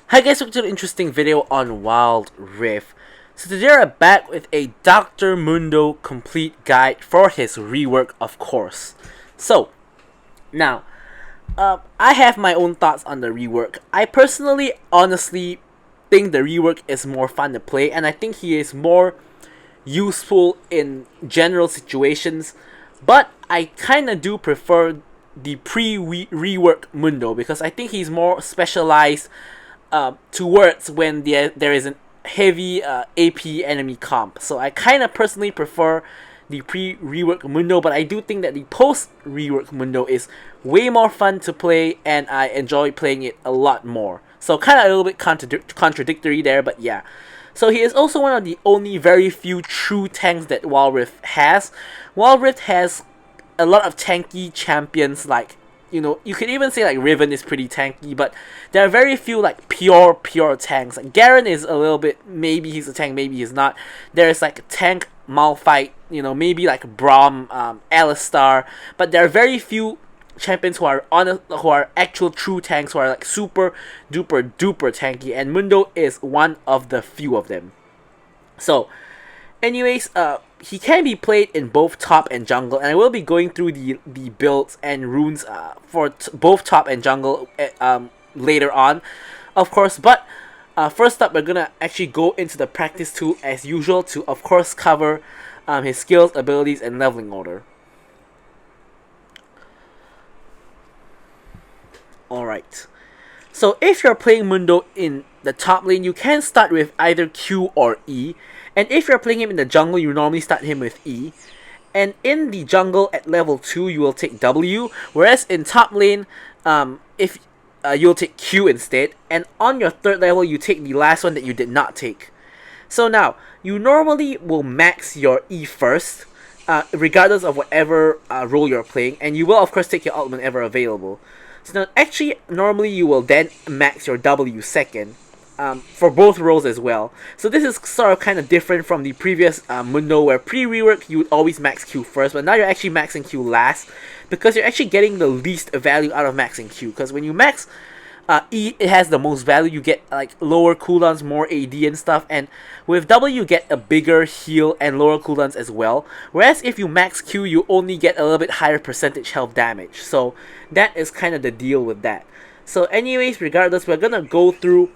Hi guys, welcome to an interesting video on Wild Rift. So today we're back with a Dr. Mundo complete guide for his rework, of course. So, now, I have my own thoughts on the rework. I personally, honestly, think the rework is more fun to play, and I think he is more useful in general situations, but I kinda do prefer the pre-rework Mundo because I think he's more specialized towards when there is a heavy AP enemy comp. So I kind of personally prefer the pre-rework Mundo, but I do think that the post-rework Mundo is way more fun to play, and I enjoy playing it a lot more. So kind of a little bit contradictory there, but yeah. So he is also one of the only very few true tanks that Wild Rift has. Wild Rift has a lot of tanky champions, like, you know, you could even say like Riven is pretty tanky, but there are very few like pure tanks. Like Garen is a little bit, maybe he's a tank, maybe he's not. There's like tank Malphite, you know, maybe like Braum, Alistar, but there are very few champions who are actual true tanks, who are like super duper tanky, and Mundo is one of the few of them. So anyways, he can be played in both top and jungle, and I will be going through the builds and runes for both top and jungle later on, of course. But first up, we're gonna actually go into the practice tool as usual to, of course, cover his skills, abilities, and leveling order. Alright, so if you're playing Mundo in the top lane, you can start with either Q or E. And if you're playing him in the jungle, you normally start him with E. And in the jungle at level 2, you will take W. Whereas in top lane, if you'll take Q instead. And on your third level, you take the last one that you did not take. So now, you normally will max your E first, regardless of whatever role you're playing. And you will, of course, take your ult whenever available. So now, actually, normally you will then max your W second. For both roles as well. So this is sort of kind of different from the previous Mundo, where pre-rework you would always max Q first, but now you're actually maxing Q last, because you're actually getting the least value out of maxing Q. Because when you max E, it has the most value. You get like lower cooldowns, more AD and stuff, and with W you get a bigger heal and lower cooldowns as well. Whereas if you max Q, you only get a little bit higher percentage health damage. So that is kind of the deal with that. So anyways, regardless, we're gonna go through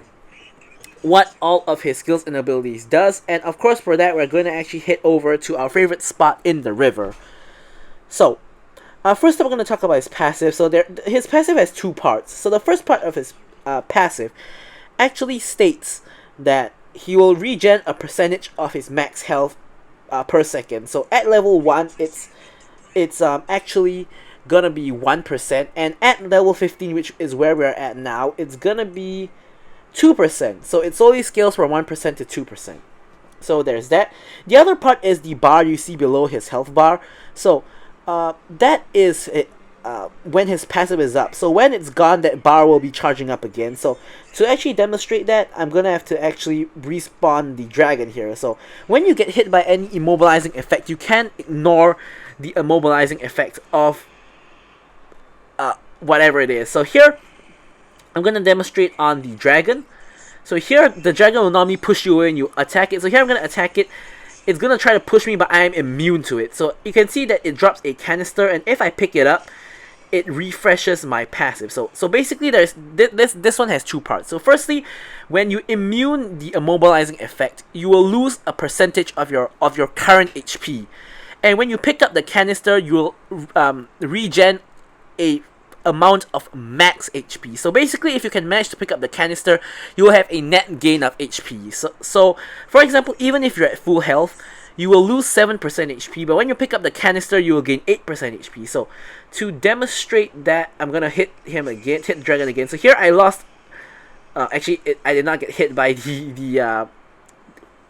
what all of his skills and abilities does, and of course for that we're going to actually head over to our favorite spot in the river. So first up, we're going to talk about his passive. So his passive has two parts. So the first part of his passive actually states that he will regen a percentage of his max health per second. So at level 1 it's actually gonna be 1%, and at level 15, which is where we're at now, it's gonna be 2%. So it slowly scales from 1% to 2%. So there's that. The other part is the bar you see below his health bar. So that is it, when his passive is up. So when it's gone, that bar will be charging up again. So to actually demonstrate that, I'm gonna have to actually respawn the dragon here. So when you get hit by any immobilizing effect, you can't ignore the immobilizing effect of whatever it is. So here I'm going to demonstrate on the dragon. So here, the dragon will normally push you away when you attack it. So here I'm going to attack it. It's going to try to push me, but I am immune to it. So you can see that it drops a canister, and if I pick it up, it refreshes my passive. So basically, there's this one has two parts. So firstly, when you immune the immobilizing effect, you will lose a percentage of your current HP. And when you pick up the canister, you will regen a amount of max HP. So basically, if you can manage to pick up the canister, you will have a net gain of HP. So for example, even if you're at full health, you will lose 7% HP, but when you pick up the canister, you will gain 8% HP. So to demonstrate that, I'm gonna hit him again, hit the dragon again. So here I lost, I did not get hit by the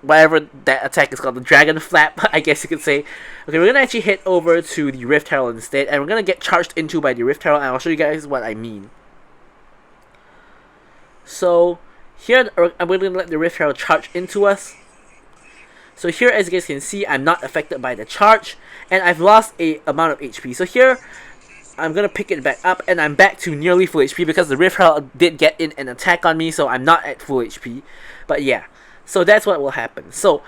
whatever that attack is called, the dragon flap, I guess you could say. Okay, we're gonna actually head over to the Rift Herald instead, and we're gonna get charged into by the Rift Herald, and I'll show you guys what I mean. So here I'm gonna let the Rift Herald charge into us. So here, as you guys can see, I'm not affected by the charge, and I've lost a amount of HP. So here I'm gonna pick it back up, and I'm back to nearly full HP because the Rift Herald did get in an attack on me, so I'm not at full HP. But yeah, so that's what will happen. So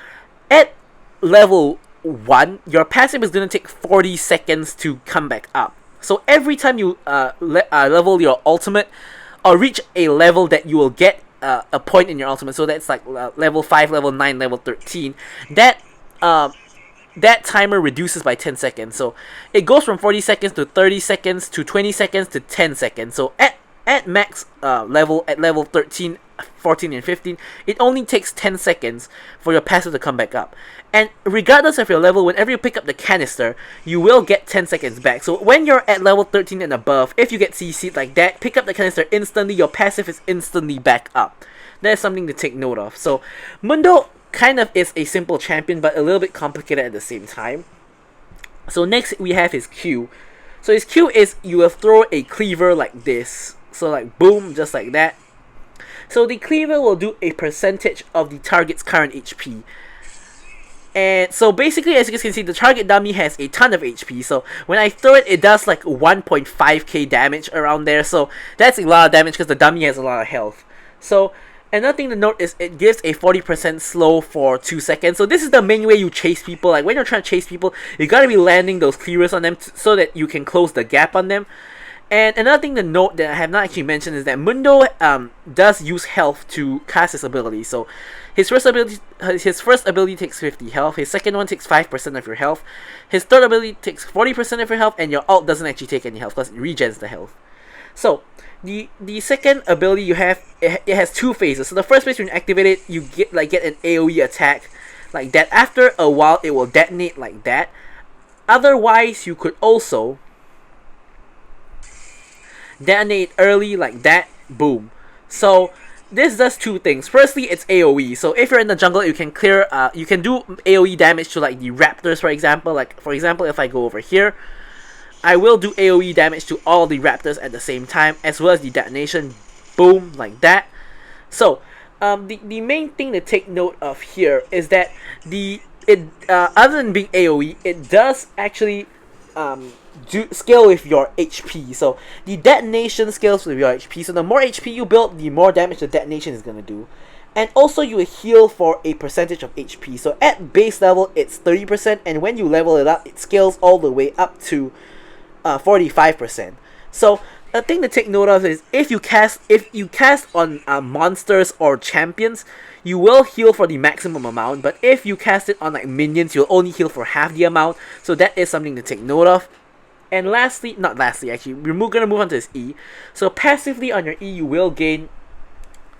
at level 1, your passive is gonna take 40 seconds to come back up. So every time you level your ultimate or reach a level that you will get a point in your ultimate, so that's like level 5, level 9, level 13, that timer reduces by 10 seconds. So it goes from 40 seconds to 30 seconds to 20 seconds to 10 seconds. So at max level, at level 13, 14, and 15, it only takes 10 seconds for your passive to come back up. And regardless of your level, whenever you pick up the canister, you will get 10 seconds back. So when you're at level 13 and above, if you get CC'd like that, pick up the canister instantly, your passive is instantly back up. That is something to take note of. So Mundo kind of is a simple champion, but a little bit complicated at the same time. So next we have his Q. So his Q is you will throw a cleaver like this. So like boom, just like that. So the cleaver will do a percentage of the target's current HP. And so basically, as you can see, the target dummy has a ton of HP. So when I throw it, it does like 1.5k damage around there. So that's a lot of damage because the dummy has a lot of health. So another thing to note is it gives a 40% slow for 2 seconds. So this is the main way you chase people. Like when you're trying to chase people, you gotta be landing those cleavers on them so that you can close the gap on them. And another thing to note that I have not actually mentioned is that Mundo does use health to cast his ability. So his first ability takes 50 health, his second one takes 5% of your health, his third ability takes 40% of your health, and your ult doesn't actually take any health because it regens the health. So the second ability you have, it has 2 phases. So the first phase when you activate it, you get an AoE attack like that. After a while, it will detonate like that. Otherwise, you could also detonate early like that, boom. So this does 2 things. Firstly, it's AoE. So if you're in the jungle, you can clear, you can do AoE damage to like the raptors, for example. Like for example, if I go over here, I will do AoE damage to all the raptors at the same time, as well as the detonation, boom, like that. So the main thing to take note of here is that other than being AoE, it does actually scale with your HP. So the detonation scales with your HP. So the more HP you build, the more damage the detonation is going to do. And also you will heal for a percentage of HP. So at base level it's 30%, and when you level it up, it scales all the way up to 45%. So a thing to take note of is if you cast on monsters or champions, you will heal for the maximum amount. But if you cast it on like minions, you'll only heal for half the amount. So that is something to take note of. And lastly, not lastly actually, we're gonna move on to his E. So passively on your E, you will gain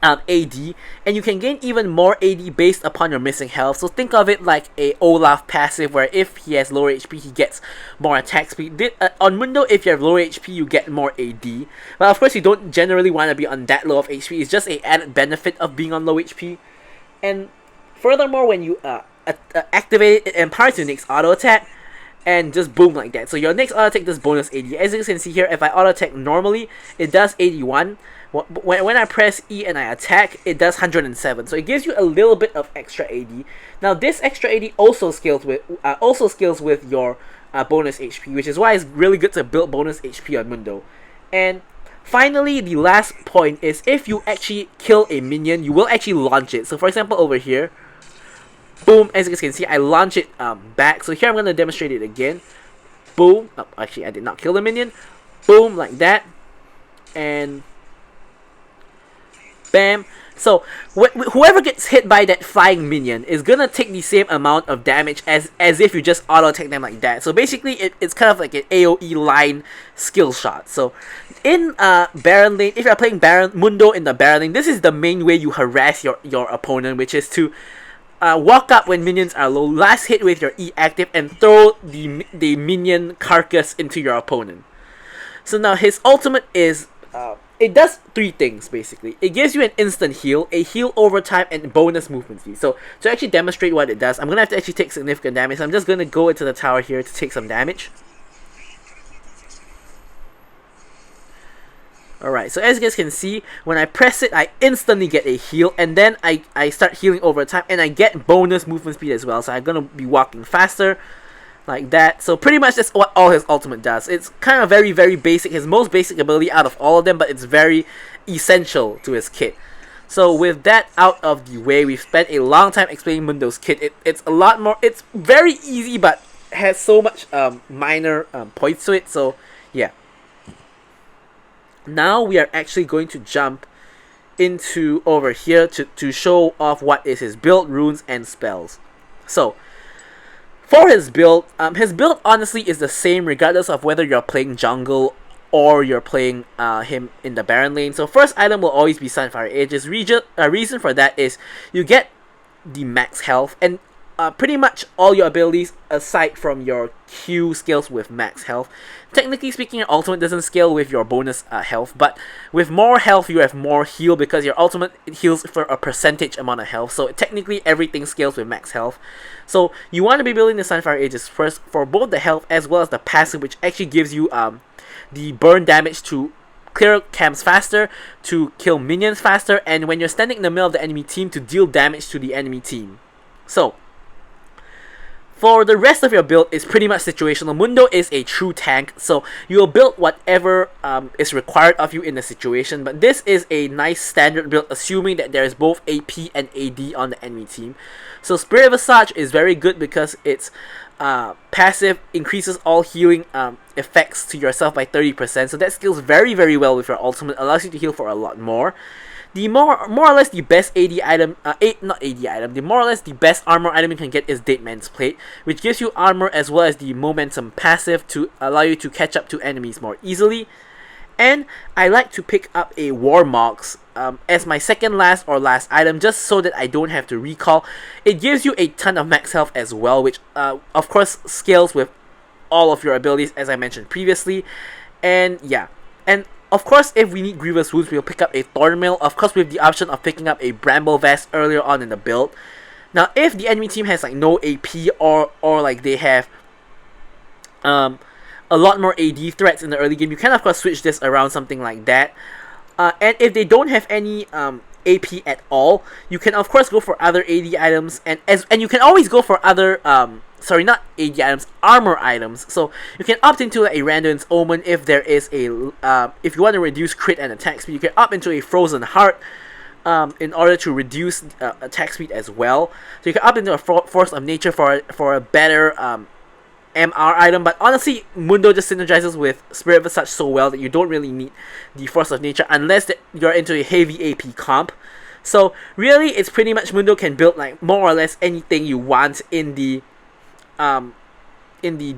AD, and you can gain even more AD based upon your missing health. So think of it like a Olaf passive, where if he has lower HP, he gets more attack speed. On Mundo, if you have lower HP, you get more AD. But of course, you don't generally want to be on that low of HP. It's just an added benefit of being on low HP. And furthermore, when you activate it, it empowers your next auto attack, and just boom like that. So your next auto attack does bonus AD. As you can see here, if I auto attack normally, it does 81. When I press E and I attack, it does 107. So it gives you a little bit of extra AD. Now this extra AD also scales with your bonus HP, which is why it's really good to build bonus HP on Mundo. And finally, the last point is if you actually kill a minion, you will actually launch it. So for example, over here, boom, as you can see, I launch it back. So here I'm going to demonstrate it again. Boom. Oh, actually, I did not kill the minion. Boom, like that. And bam. So whoever gets hit by that flying minion is going to take the same amount of damage as if you just auto-attack them like that. So basically, it's kind of like an AoE line skill shot. So in Baron lane, if you're playing Mundo in the Baron lane, this is the main way you harass your opponent, which is to walk up when minions are low, last hit with your E active, and throw the minion carcass into your opponent. So now his ultimate is, it does 3 things basically. It gives you an instant heal, a heal over time, and bonus movement speed. So to actually demonstrate what it does, I'm going to have to actually take significant damage. So I'm just going to go into the tower here to take some damage. Alright, so as you guys can see, when I press it, I instantly get a heal, and then I start healing over time, and I get bonus movement speed as well. So I'm going to be walking faster, like that. So pretty much that's what all his ultimate does. It's kind of very, very basic, his most basic ability out of all of them, but it's very essential to his kit. So with that out of the way, we've spent a long time explaining Mundo's kit. It's a lot more, it's very easy, but has so much minor points to it. So yeah. Now we are actually going to jump into over here to show off what is his build, runes, and spells. So for his build honestly is the same regardless of whether you're playing jungle or you're playing him in the Baron lane. So first item will always be Sunfire Aegis. Reason for that is you get the max health, and pretty much all your abilities aside from your Q scales with max health. Technically speaking, your ultimate doesn't scale with your bonus health, but with more health you have more heal because your ultimate heals for a percentage amount of health. So technically everything scales with max health. So you want to be building the Sunfire Aegis first for both the health as well as the passive, which actually gives you the burn damage to clear camps faster, to kill minions faster, and when you're standing in the middle of the enemy team, to deal damage to the enemy team. So for the rest of your build is pretty much situational. Mundo is a true tank, so you'll build whatever is required of you in the situation, but this is a nice standard build assuming that there is both AP and AD on the enemy team. So Spirit Visage is very good because its passive increases all healing effects to yourself by 30%, so that scales very, very well with your ultimate, allows you to heal for a lot more. The more or less the best AD item, the more or less the best armor item you can get is Dead Man's Plate, which gives you armor as well as the momentum passive to allow you to catch up to enemies more easily. And I like to pick up a War Mox as my second last or last item, just so that I don't have to recall. It gives you a ton of max health as well, which of course scales with all of your abilities as I mentioned previously. And yeah, and of course, if we need Grievous Wounds, we'll pick up a Thornmail, of course with the option of picking up a Bramble Vest earlier on in the build. Now, if the enemy team has like no AP or like they have a lot more AD threats in the early game, you can of course switch this around, something like that. And if they don't have any AP at all, you can of course go for other AD items, and you can always go for other sorry, not AD items, armor items. So you can opt into a Randuin's Omen if there is a if you want to reduce crit and attack speed. You can opt into a Frozen Heart in order to reduce attack speed as well. So you can opt into a Force of Nature for a better MR item. But honestly, Mundo just synergizes with Spirit Visage so well that you don't really need the Force of Nature unless you're into a heavy AP comp. So really, it's pretty much Mundo can build like more or less anything you want in the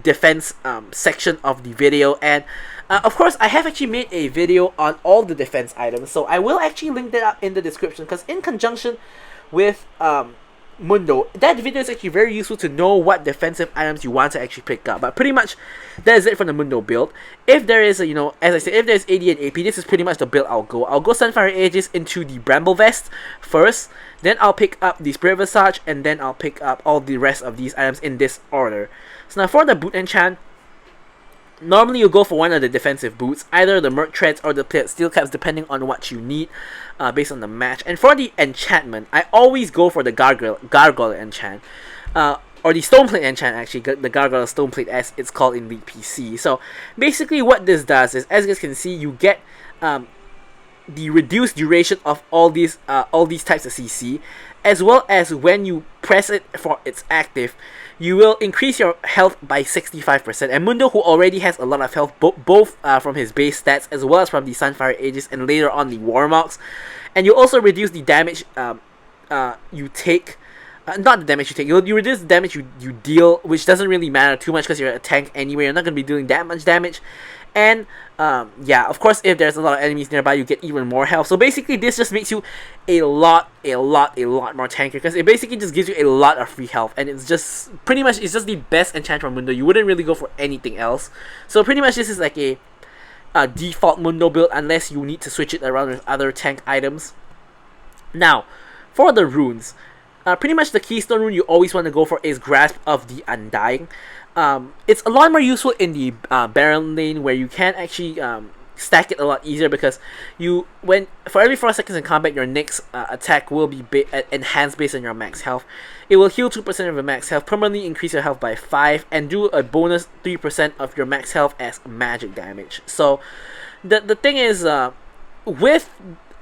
defense section of the video. And of course I have actually made a video on all the defense items, so I will actually link that up in the description, because in conjunction with Mundo, that video is actually very useful to know what defensive items you want to actually pick up. But pretty much that is it for the Mundo build. If there is a, as I said, if there's AD and AP, this is pretty much the build I'll go Sunfire Aegis into the Bramble Vest first, then I'll pick up the Spirit Visage, and then I'll pick up all the rest of these items in this order. So now for the boot enchant, normally you go for one of the defensive boots, either the Merc Treads or the Steel Caps, depending on what you need based on the match. And for the enchantment, I always go for the Gargoyle enchant, or the Stoneplate enchant actually, the Gargoyle Stoneplate as it's called in the PC. So basically what this does is, as you guys can see, you get the reduced duration of all these types of CC, as well as when you press it for its active, you will increase your health by 65%. And Mundo, who already has a lot of health, both from his base stats as well as from the Sunfire Aegis and later on the War Mox, and you also reduce the damage you take. Not the damage you take, you reduce the damage you deal, which doesn't really matter too much because you're a tank anyway, you're not going to be doing that much damage. And yeah, of course, if there's a lot of enemies nearby, you get even more health. So basically, this just makes you a lot more tankier, because it basically just gives you a lot of free health, and it's just pretty much, it's just the best enchant from Mundo. You wouldn't really go for anything else. So pretty much this is like a default Mundo build, unless you need to switch it around with other tank items. Now, for the runes, pretty much the keystone rune you always want to go for is Grasp of the Undying. It's a lot more useful in the Baron lane, where you can actually stack it a lot easier, because for every 4 seconds in combat, your next attack will be enhanced based on your max health. It will heal 2% of your max health, permanently increase your health by 5, and do a bonus 3% of your max health as magic damage. So the thing is, with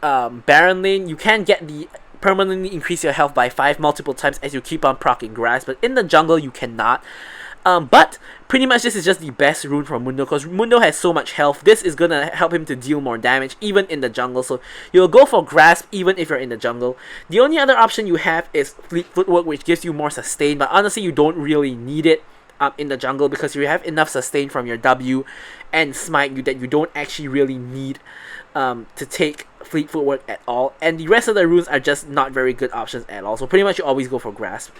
Baron Lane, you can get the permanently increase your health by 5 multiple times as you keep on proccing grass, but in the jungle you cannot. But pretty much this is just the best rune for Mundo, because Mundo has so much health. This is gonna help him to deal more damage even in the jungle, so you'll go for Grasp even if you're in the jungle. The only other option you have is Fleet Footwork, which gives you more sustain, but honestly you don't really need it in the jungle, because you have enough sustain from your W and Smite that you don't actually really need to take Fleet Footwork at all, and the rest of the runes are just not very good options at all, so pretty much you always go for Grasp.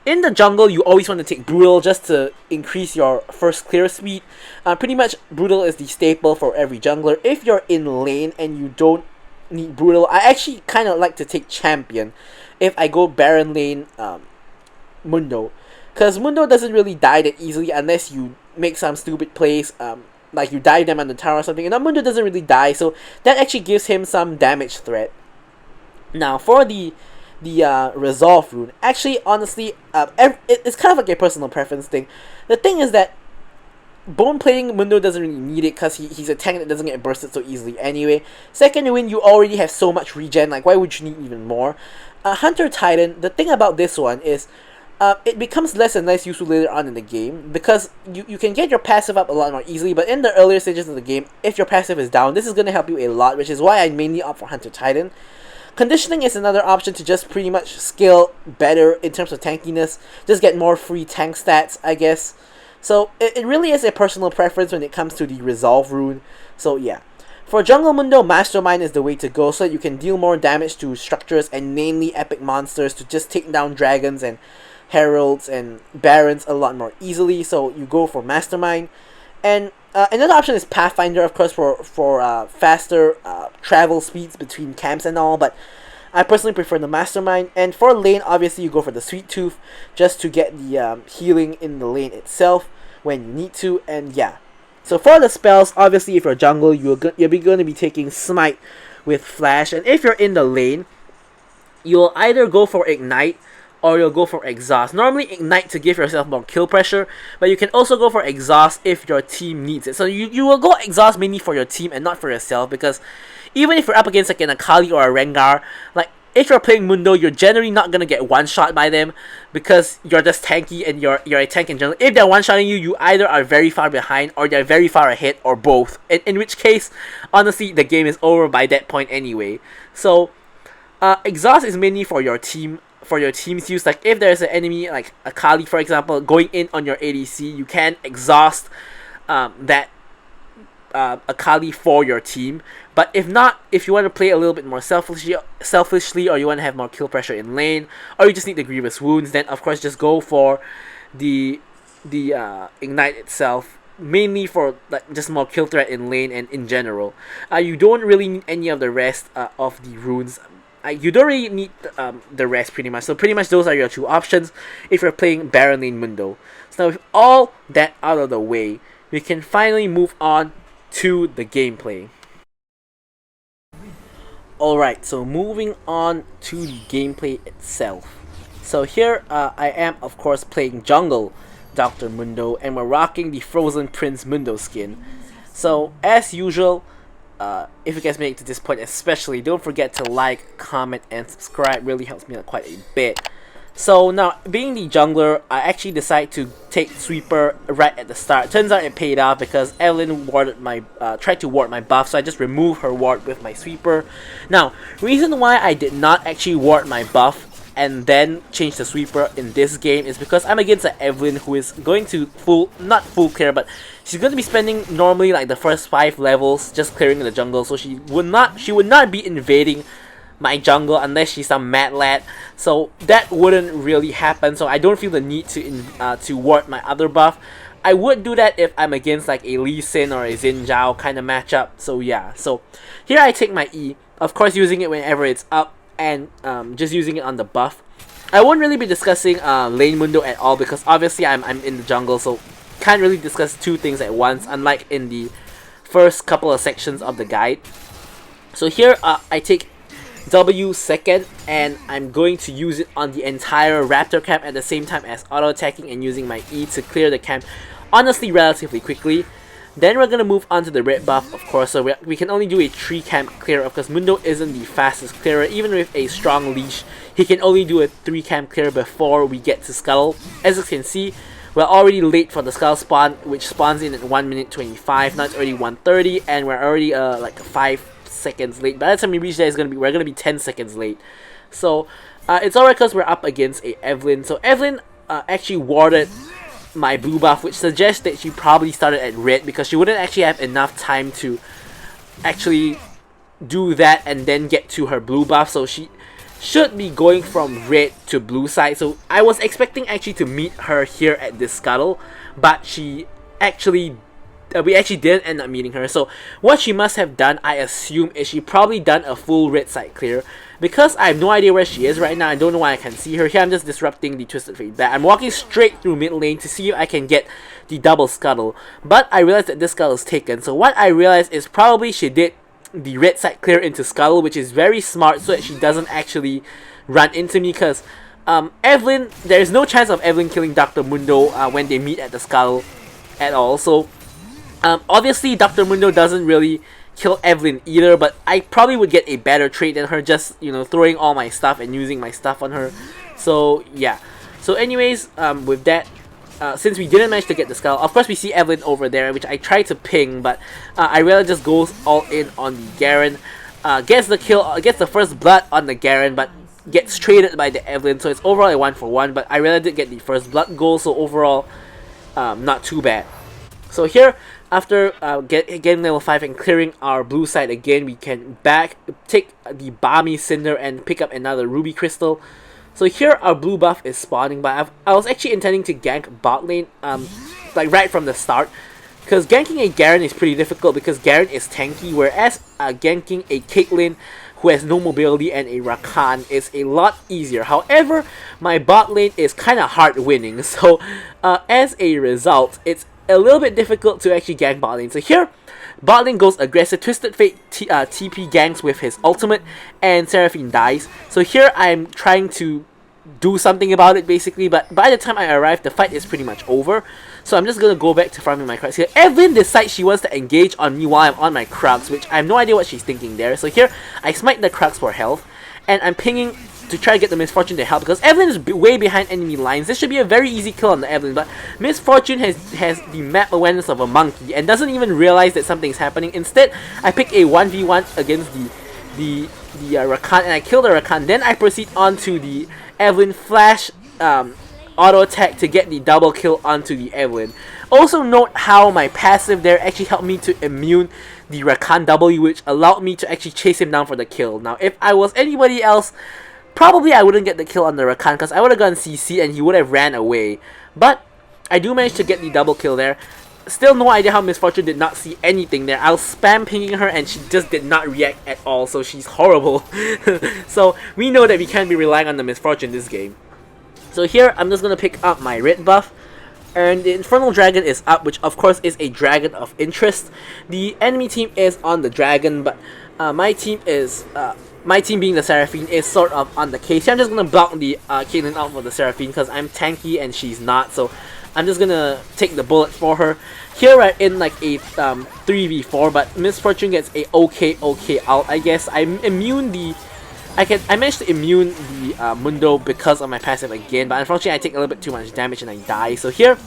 In the jungle, you always want to take Brutal just to increase your first clear speed. Pretty much Brutal is the staple for every jungler. If you're in lane and you don't need Brutal, I actually kind of like to take Champion if I go Baron lane Mundo, because Mundo doesn't really die that easily unless you make some stupid plays, like you dive them on the tower or something, and Mundo doesn't really die, so that actually gives him some damage threat. Now for the Resolve rune, actually honestly it's kind of like a personal preference thing. The thing is that Bone Plating Mundo doesn't really need it, because he's a tank that doesn't get bursted so easily anyway. Second win, you already have so much regen, like why would you need even more? Hunter Titan, the thing about this one is it becomes less and less useful later on in the game, because you can get your passive up a lot more easily, but in the earlier stages of the game, if your passive is down, this is going to help you a lot, which is why I mainly opt for Hunter Titan. Conditioning is another option to just pretty much scale better in terms of tankiness, just get more free tank stats, I guess. So it really is a personal preference when it comes to the Resolve rune, so yeah. For Jungle Mundo, Mastermind is the way to go, so that you can deal more damage to structures and mainly epic monsters to just take down dragons and heralds and barons a lot more easily, so you go for Mastermind. And another option is Pathfinder, of course, for faster travel speeds between camps and all, but I personally prefer the Mastermind. And for lane, obviously you go for the Sweet Tooth, just to get the healing in the lane itself when you need to, and yeah. So for the spells, obviously if you're jungle, you're going to be taking Smite with Flash, and if you're in the lane, you'll either go for Ignite or you'll go for Exhaust. Normally Ignite to give yourself more kill pressure, but you can also go for Exhaust if your team needs it. So you will go Exhaust mainly for your team and not for yourself, because even if you're up against like an Akali or a Rengar, like if you're playing Mundo, you're generally not gonna get one-shot by them, because you're just tanky and you're a tank in general. If they're one-shotting you, you either are very far behind or they're very far ahead, or both. In which case, honestly, the game is over by that point anyway. So Exhaust is mainly for your team, for your team's use. Like if there's an enemy like Akali, for example, going in on your ADC, you can exhaust that Akali for your team. But if not, if you want to play a little bit more selfishly, or you want to have more kill pressure in lane, or you just need the Grievous Wounds, then of course just go for the Ignite itself, mainly for like just more kill threat in lane and in general. You don't really need any of the rest of the runes. You don't really need the rest pretty much. So pretty much those are your two options if you're playing Baron Lane Mundo. So now with all that out of the way, we can finally move on to the gameplay. Alright, so moving on to the gameplay itself. So here I am of course playing Jungle Dr. Mundo, and we're rocking the Frozen Prince Mundo skin. So as usual, if you guys make it to this point especially, don't forget to like, comment, and subscribe. Really helps me out quite a bit. So now, being the jungler, I actually decided to take Sweeper right at the start. Turns out it paid off because Evelyn tried to ward my buff, so I just removed her ward with my Sweeper. Now, reason why I did not actually ward my buff and then change the Sweeper in this game is because I'm against an Evelyn who is going to not full clear, but she's going to be spending normally like the first 5 levels just clearing the jungle, so she would not be invading my jungle unless she's some mad lad, so that wouldn't really happen. So I don't feel the need to ward my other buff. I would do that if I'm against like a Lee Sin or a Xin Zhao kind of matchup. So yeah, so here I take my E, of course using it whenever it's up, and just using it on the buff. I won't really be discussing Lane Mundo at all because obviously I'm in the jungle, so can't really discuss two things at once, unlike in the first couple of sections of the guide. So here I take W second, and I'm going to use it on the entire Raptor camp at the same time as auto attacking and using my E to clear the camp honestly relatively quickly. Then we're gonna move on to the red buff, of course, so we can only do a 3 camp clear because Mundo isn't the fastest clearer. Even with a strong leash, he can only do a 3 camp clear before we get to Scuttle. As you can see, we're already late for the Scuttle spawn, which spawns in at 1 minute 25. Now it's already 1:30, and we're already like 5 seconds late. By the time we reach there, we're gonna be 10 seconds late. So it's alright because we're up against a Evelyn. So Evelyn actually warded my blue buff, which suggests that she probably started at red because she wouldn't actually have enough time to actually do that and then get to her blue buff. So she should be going from red to blue side. So I was expecting actually to meet her here at this Scuttle, but she actually we actually didn't end up meeting her. So what she must have done, I assume, is she probably done a full red side clear. Because I have no idea where she is right now, I don't know why I can see her. Here I'm just disrupting the Twisted Fate back. I'm walking straight through mid lane to see if I can get the double Scuttle. But I realized that this Scuttle is taken. So what I realized is probably she did the red side clear into Scuttle, which is very smart so that she doesn't actually run into me. Because Evelyn, there is no chance of Evelyn killing Dr. Mundo when they meet at the Scuttle at all. So obviously Dr. Mundo doesn't really kill Evelyn either, but I probably would get a better trade than her just, you know, throwing all my stuff and using my stuff on her. So yeah. So anyways, with that, since we didn't manage to get the Skull, of course we see Evelyn over there, which I tried to ping, but I really just goes all in on the Garen, gets the kill, gets the first blood on the Garen, but gets traded by the Evelyn, so it's overall a 1-for-1, but I really did get the first blood goal, so overall, not too bad. So here, after getting level 5 and clearing our blue side again, we can take the Balmy Cinder and pick up another Ruby Crystal. So here our blue buff is spawning, but I was actually intending to gank bot lane like right from the start. Because ganking a Garen is pretty difficult because Garen is tanky, whereas ganking a Caitlyn who has no mobility and a Rakan is a lot easier. However, my bot lane is kind of hard winning, so as a result, it's a little bit difficult to actually gank bot lane. So here, bot lane goes aggressive, Twisted Fate TP ganks with his ultimate, and Seraphine dies. So here I'm trying to do something about it basically, but by the time I arrive, the fight is pretty much over. So I'm just gonna go back to farming my Krugs here. Evelyn decides she wants to engage on me while I'm on my Krugs, which I have no idea what she's thinking there. So here, I smite the Krugs for health, and I'm pinging to try to get the Misfortune to help because Evelyn is way behind enemy lines. This should be a very easy kill on the Evelyn, but Misfortune has the map awareness of a monkey and doesn't even realize that something's happening. Instead, I pick a 1v1 against the Rakan, and I kill the Rakan. Then I proceed on to the Evelyn flash auto attack to get the double kill onto the Evelyn. Also note how my passive there actually helped me to immune the Rakan W, which allowed me to actually chase him down for the kill. Now if I was anybody else, probably I wouldn't get the kill on the Rakan because I would have gone CC and he would have ran away. But I do manage to get the double kill there. Still no idea how Misfortune did not see anything there. I was spam pinging her and she just did not react at all, so she's horrible. So we know that we can't be relying on the Misfortune this game. So here I'm just going to pick up my red buff. And the Infernal Dragon is up, which of course is a dragon of interest. The enemy team is on the dragon, but my team being the Seraphine is sort of on the case. I'm just going to block the Caitlyn out for the Seraphine because I'm tanky and she's not, so I'm just going to take the bullet for her. Here we're in like a 3v4, but Misfortune gets a okay out, I guess. I managed to immune the Mundo because of my passive again, but unfortunately I take a little bit too much damage and I die. So here,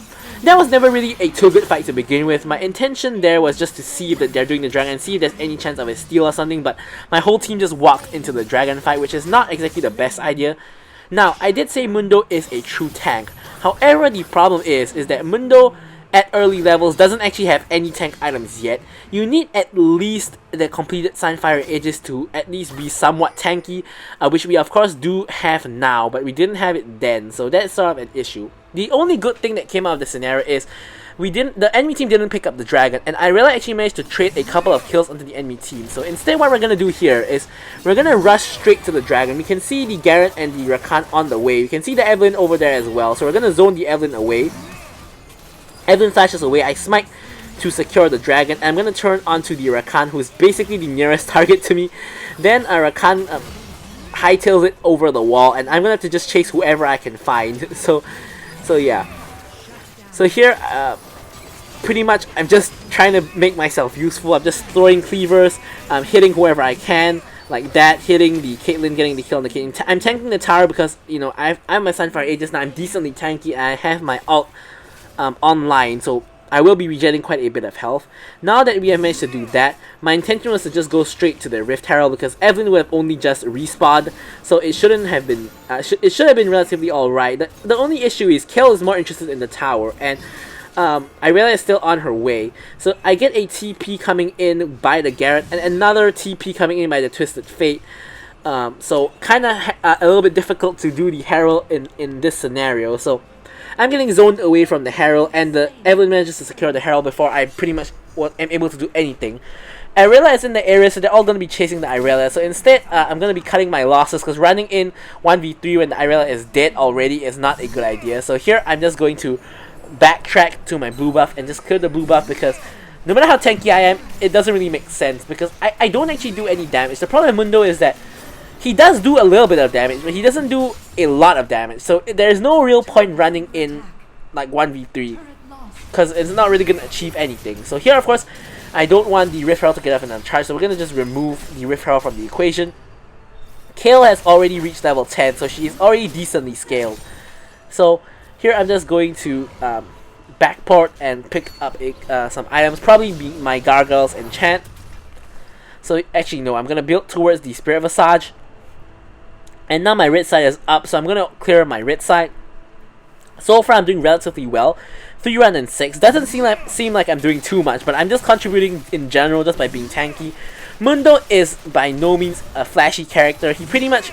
that was never really a too good fight to begin with. My intention there was just to see if they're doing the dragon, see if there's any chance of a steal or something, but my whole team just walked into the dragon fight, which is not exactly the best idea. Now, I did say Mundo is a true tank. However, the problem is that Mundo at early levels doesn't actually have any tank items yet. You need at least the completed Sunfire Aegis to at least be somewhat tanky, which we of course do have now, but we didn't have it then, so that's sort of an issue. The only good thing that came out of the scenario is the enemy team didn't pick up the dragon, and I really actually managed to trade a couple of kills onto the enemy team. So instead what we're gonna do here is we're gonna rush straight to the dragon. We can see the Garen and the Rakan on the way. We can see the Evelyn over there as well, so we're gonna zone the Evelyn away. Evelyn flashes away, I smite to secure the dragon. I'm gonna turn onto the Rakan, who is basically the nearest target to me. Then Rakan hightails it over the wall, and I'm gonna have to just chase whoever I can find. So yeah. So here, pretty much, I'm just trying to make myself useful. I'm just throwing cleavers, hitting whoever I can, like that, hitting the Caitlyn, getting the kill on the Caitlyn. I'm tanking the tower because, you know, I'm a Sunfire Aegis now. I'm decently tanky, and I have my ult online, so I will be regenerating quite a bit of health. Now that we have managed to do that, my intention was to just go straight to the Rift Herald because Evelyn would have only just respawned, so it shouldn't have been. It should have been relatively alright. The only issue is Kayle is more interested in the tower, and Irelia is still on her way. So I get a TP coming in by the Garrett and another TP coming in by the Twisted Fate. So kind of a little bit difficult to do the Herald in this scenario. So I'm getting zoned away from the Herald, and the Evelyn manages to secure the Herald before I pretty much am able to do anything. Irelia is in the area, so they're all going to be chasing the Irelia. So instead, I'm going to be cutting my losses, because running in 1v3 when the Irelia is dead already is not a good idea. So here, I'm just going to backtrack to my blue buff and just clear the blue buff, because no matter how tanky I am, it doesn't really make sense, because I don't actually do any damage. The problem with Mundo is that he does do a little bit of damage, but he doesn't do a lot of damage. So there's no real point running in like 1v3, because it's not really going to achieve anything. So here, of course, I don't want the Rift Herald to get up and uncharged, so we're going to just remove the Rift Herald from the equation. Kayle has already reached level 10, so she's already decently scaled. So here I'm just going to backport and pick up some items, probably be my Gargoyle's enchant. So actually no, I'm going to build towards the Spirit Visage. And now my red side is up, so I'm going to clear my red side. So far I'm doing relatively well. 3 run and 6. Doesn't seem like I'm doing too much, but I'm just contributing in general just by being tanky. Mundo is by no means a flashy character. He pretty much,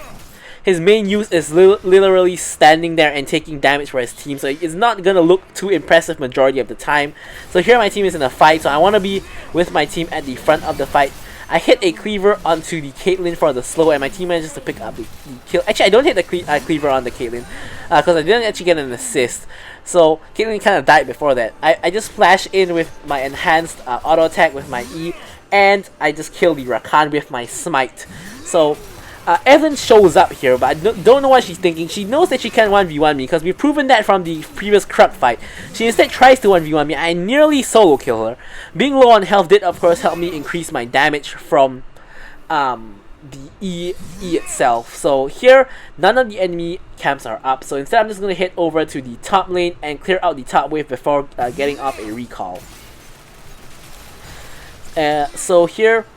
his main use is literally standing there and taking damage for his team, so it's not going to look too impressive majority of the time. So here my team is in a fight, so I want to be with my team at the front of the fight. I hit a cleaver onto the Caitlyn for the slow, and my team manages to pick up the kill. Actually, I don't hit the cleaver on the Caitlyn, because I didn't actually get an assist. So Caitlyn kind of died before that. I just flash in with my enhanced auto attack with my E, and I just kill the Rakan with my smite. So Evelyn shows up here, but I don't know what she's thinking. She knows that she can 1v1 me, because we've proven that from the previous Krug fight. She instead tries to 1v1 me. I nearly solo kill her. Being low on health did of course help me increase my damage from the E itself. So here, none of the enemy camps are up. So instead I'm just going to head over to the top lane and clear out the top wave before getting off a recall. So here,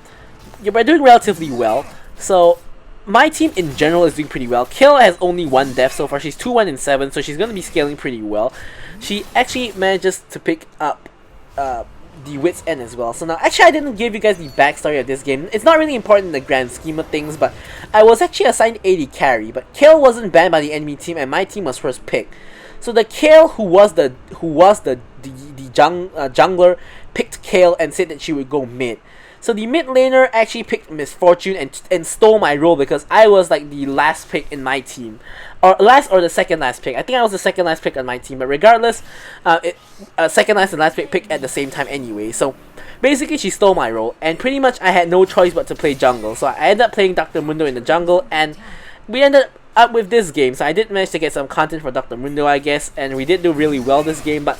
we're doing relatively well. So my team in general is doing pretty well. Kayle has only 1 death so far. She's 2-1 and 7, so she's going to be scaling pretty well. She actually manages to pick up the Wit's End as well. So now, actually I didn't give you guys the backstory of this game. It's not really important in the grand scheme of things, but I was actually assigned AD carry, but Kayle wasn't banned by the enemy team, and my team was first picked. So the Kayle who was the jungler picked Kayle and said that she would go mid. So the mid laner actually picked Misfortune and stole my role, because I was like the last pick in my team. Or the second last pick. I think I was the second last pick on my team, but regardless, second last and last pick at the same time anyway. So basically she stole my role, and pretty much I had no choice but to play jungle. So I ended up playing Dr. Mundo in the jungle, and we ended up with this game. So I did manage to get some content for Dr. Mundo, I guess, and we did do really well this game, but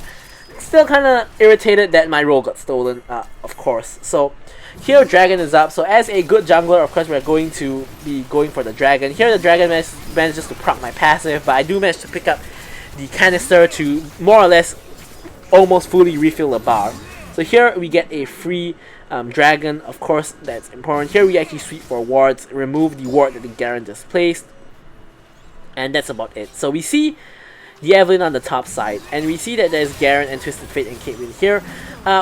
still kind of irritated that my role got stolen, of course. So here dragon is up, so as a good jungler, of course we're going to be going for the dragon. Here the dragon manages to proc my passive, but I do manage to pick up the canister to more or less almost fully refill the bar. So here we get a free dragon, of course that's important. Here we actually sweep for wards, remove the ward that the Garen just placed, and that's about it. So we see the Evelyn on the top side, and we see that there's Garen and Twisted Fate and Caitlyn here.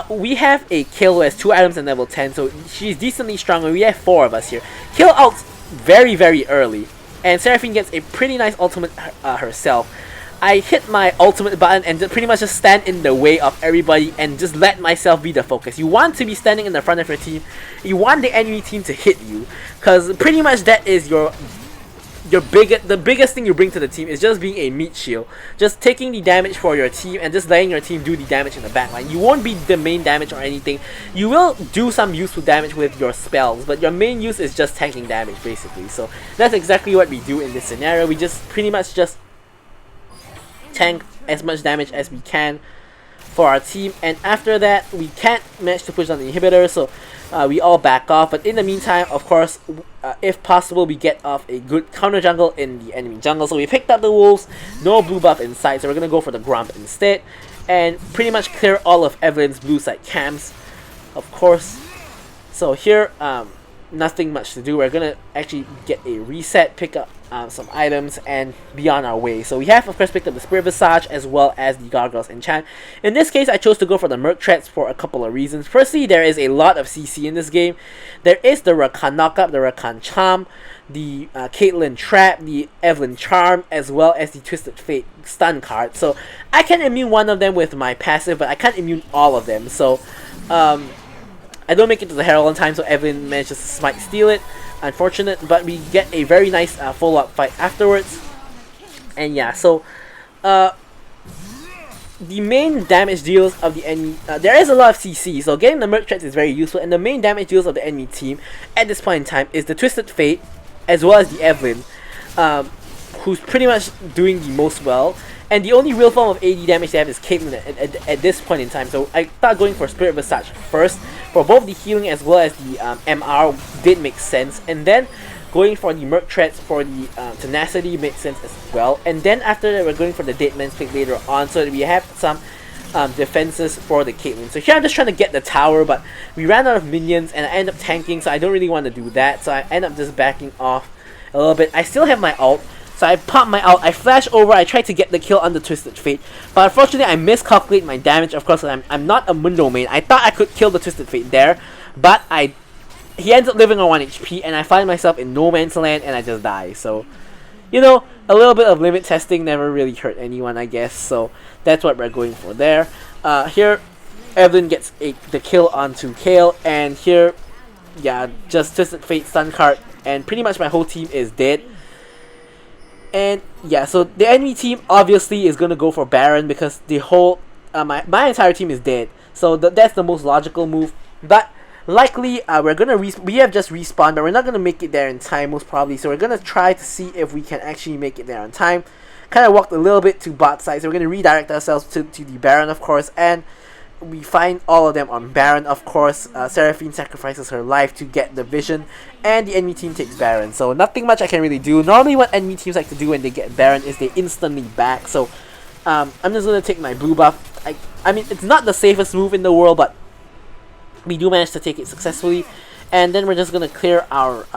We have a Kayle who has 2 items and level 10, so she's decently strong, and we have 4 of us here. Kayle ults very, very early, and Seraphine gets a pretty nice ultimate herself. I hit my ultimate button and pretty much just stand in the way of everybody and just let myself be the focus. You want to be standing in the front of your team. You want the enemy team to hit you, because pretty much that is your the biggest thing you bring to the team is just being a meat shield, just taking the damage for your team and just letting your team do the damage in the backline. You won't be the main damage or anything. You will do some useful damage with your spells, but your main use is just tanking damage basically. So that's exactly what we do in this scenario. We just pretty much just tank as much damage as we can for our team, and after that we can't manage to push on the inhibitor, so we all back off. But in the meantime, of course, if possible, we get off a good counter jungle in the enemy jungle. So we picked up the wolves, no blue buff inside, so we're gonna go for the Grump instead, and pretty much clear all of Evelyn's blue side camps, of course. So here, nothing much to do. We're gonna actually get a reset, pick up some items, and be on our way. So we have, of course, picked up the Spirit Visage as well as the Gargoyle's Enchant. In this case, I chose to go for the Merc Threats for a couple of reasons. Firstly, there is a lot of CC in this game. There is the Rakan Knockup, the Rakan Charm, the Caitlyn Trap, the Evelyn Charm, as well as the Twisted Fate stun card. So I can immune one of them with my passive, but I can't immune all of them. So I don't make it to the Herald on time, so Evelyn manages to smite steal it. Unfortunate, but we get a very nice follow-up fight afterwards. And yeah, so the main damage deals of the enemy, there is a lot of CC, so getting the Merc Threats is very useful, and the main damage deals of the enemy team at this point in time is the Twisted Fate as well as the Evelyn, who's pretty much doing the most well. And the only real form of AD damage they have is Caitlyn at this point in time. So I thought going for Spirit Visage first, for both the healing as well as the MR did make sense. And then going for the Merc Threats for the Tenacity made sense as well. And then after that, we're going for the Dead Man's Pick later on, so that we have some defenses for the Caitlyn. So here I'm just trying to get the tower, but we ran out of minions and I end up tanking, so I don't really want to do that. So I end up just backing off a little bit. I still have my ult. So I pop my ult, I flash over, I try to get the kill on the Twisted Fate, but unfortunately I miscalculate my damage, of course, I'm not a Mundo main. I thought I could kill the Twisted Fate there, but he ends up living on 1 HP, and I find myself in no man's land, and I just die. So, you know, a little bit of limit testing never really hurt anyone, I guess, so that's what we're going for there. Here, Evelyn gets the kill onto Kale, and here, yeah, just Twisted Fate stun card, and pretty much my whole team is dead. And yeah, so the enemy team obviously is gonna go for Baron because the whole my entire team is dead. So that's the most logical move. But likely we have just respawned, but we're not gonna make it there in time most probably. So we're gonna try to see if we can actually make it there on time. Kind of walked a little bit to bot side, so we're gonna redirect ourselves to the Baron, of course, and we find all of them on Baron, of course. Seraphine sacrifices her life to get the vision, and the enemy team takes Baron. So nothing much I can really do. Normally what enemy teams like to do when they get Baron is they instantly back. So I'm just going to take my blue buff. I mean, it's not the safest move in the world, but we do manage to take it successfully. And then we're just going to clear our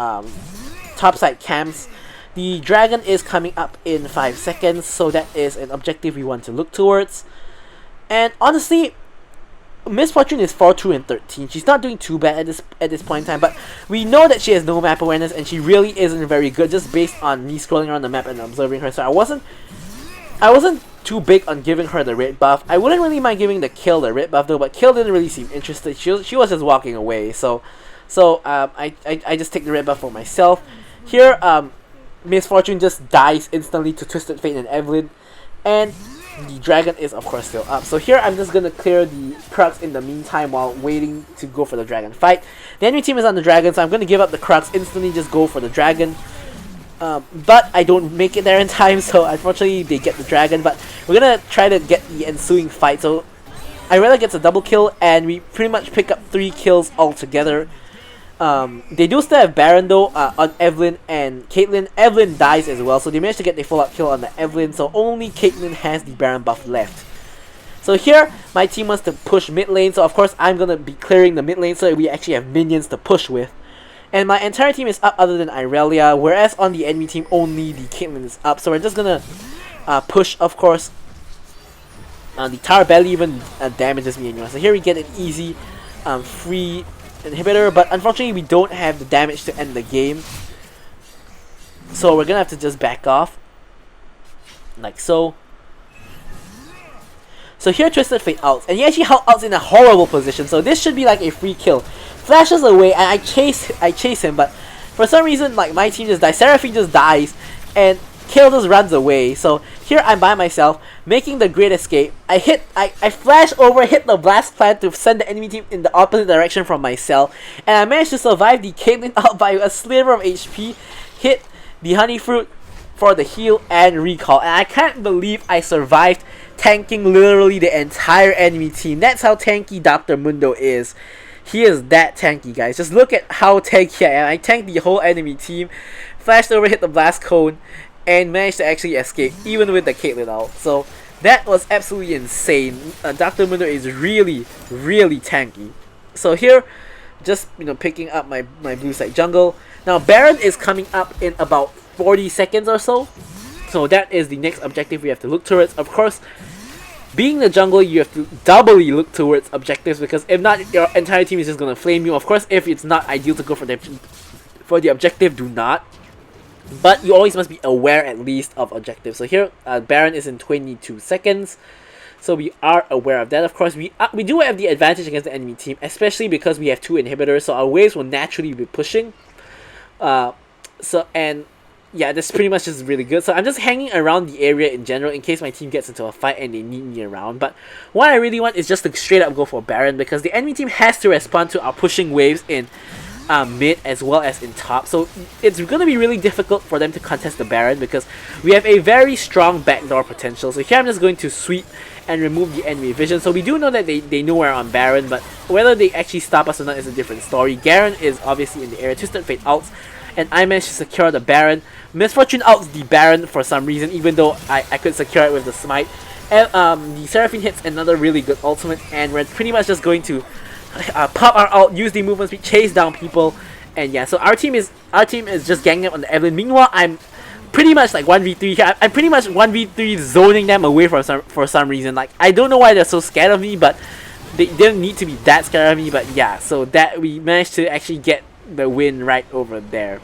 topside camps. The dragon is coming up in 5 seconds, so that is an objective we want to look towards. And honestly, Miss Fortune is 4-2 and 13. She's not doing too bad at this point in time, but we know that she has no map awareness and she really isn't very good just based on me scrolling around the map and observing her. So I wasn't too big on giving her the red buff. I wouldn't really mind giving the Kill the red buff though, but Kill didn't really seem interested. She was just walking away. So I just take the red buff for myself. Here, Miss Fortune just dies instantly to Twisted Fate and Evelyn, and the dragon is of course still up. So here I'm just gonna clear the Crux in the meantime while waiting to go for the dragon fight. The enemy team is on the dragon, so I'm gonna give up the Crux, instantly just go for the dragon. But I don't make it there in time, so unfortunately they get the dragon. But we're gonna try to get the ensuing fight. So Irela gets a double kill, and we pretty much pick up 3 kills altogether. They do still have Baron though on Evelyn and Caitlyn. Evelyn dies as well, so they managed to get the full up kill on the Evelyn, so only Caitlyn has the Baron buff left. So here, my team wants to push mid lane, so of course I'm gonna be clearing the mid lane so that we actually have minions to push with. And my entire team is up other than Irelia, whereas on the enemy team only the Caitlyn is up, so we're just gonna push, of course. The Tower barely even damages me anymore, so here we get an easy free inhibitor, but unfortunately we don't have the damage to end the game, so we're gonna have to just back off like so. So here Twisted Fate ults, and he actually ults in a horrible position, so this should be like a free kill. Flashes away and I chase him, but for some reason like my team just dies. Seraphine just dies, and Kale just runs away. So here I'm by myself, making the great escape. I flash over, hit the blast plant to send the enemy team in the opposite direction from my cell, and I managed to survive the Caitlyn out by a sliver of HP, hit the honey fruit for the heal and recall, and I can't believe I survived tanking literally the entire enemy team. That's how tanky Dr. Mundo is. He is that tanky, guys. Just look at how tanky I am. I tanked the whole enemy team, flashed over, hit the blast cone, and managed to actually escape even with the Caitlyn out. So that was absolutely insane. Dr. Mundo is really, really tanky. So here, just picking up my blue side jungle. Now Baron is coming up in about 40 seconds or so. So that is the next objective we have to look towards. Of course, being the jungle, you have to doubly look towards objectives, because if not, your entire team is just gonna flame you. Of course, if it's not ideal to go for the objective, do not. But you always must be aware at least of objectives. So here, Baron is in 22 seconds. So we are aware of that. Of course, we do have the advantage against the enemy team, especially because we have 2 inhibitors. So our waves will naturally be pushing. Yeah, that's pretty much just really good. So I'm just hanging around the area in general in case my team gets into a fight and they need me around. But what I really want is just to straight up go for Baron, because the enemy team has to respond to our pushing waves in mid as well as in top. So it's going to be really difficult for them to contest the Baron, because we have a very strong backdoor potential. So here I'm just going to sweep and remove the enemy vision. So we do know that they know we're on Baron, but whether they actually stop us or not is a different story. Garen is obviously in the area. Twisted Fate outs, and I managed to secure the Baron. Misfortune outs the Baron for some reason, even though I could secure it with the smite. And the Seraphine hits another really good ultimate, and we're pretty much just going to pop our ult, use the movement speed, chase down people, and yeah. So our team is just ganging up on the Evelynn. Meanwhile, I'm pretty much like 1v3 here. I'm pretty much 1v3 zoning them away for some reason. Like, I don't know why they're so scared of me, but they didn't need to be that scared of me. But yeah, so that we managed to actually get the win right over there.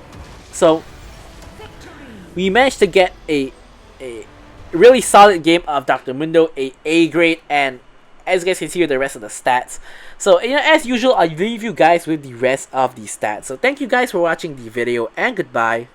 So we managed to get a really solid game of Dr. Mundo, A grade, and as you guys can see with the rest of the stats. So as usual, I'll leave you guys with the rest of the stats. So thank you guys for watching the video, and goodbye.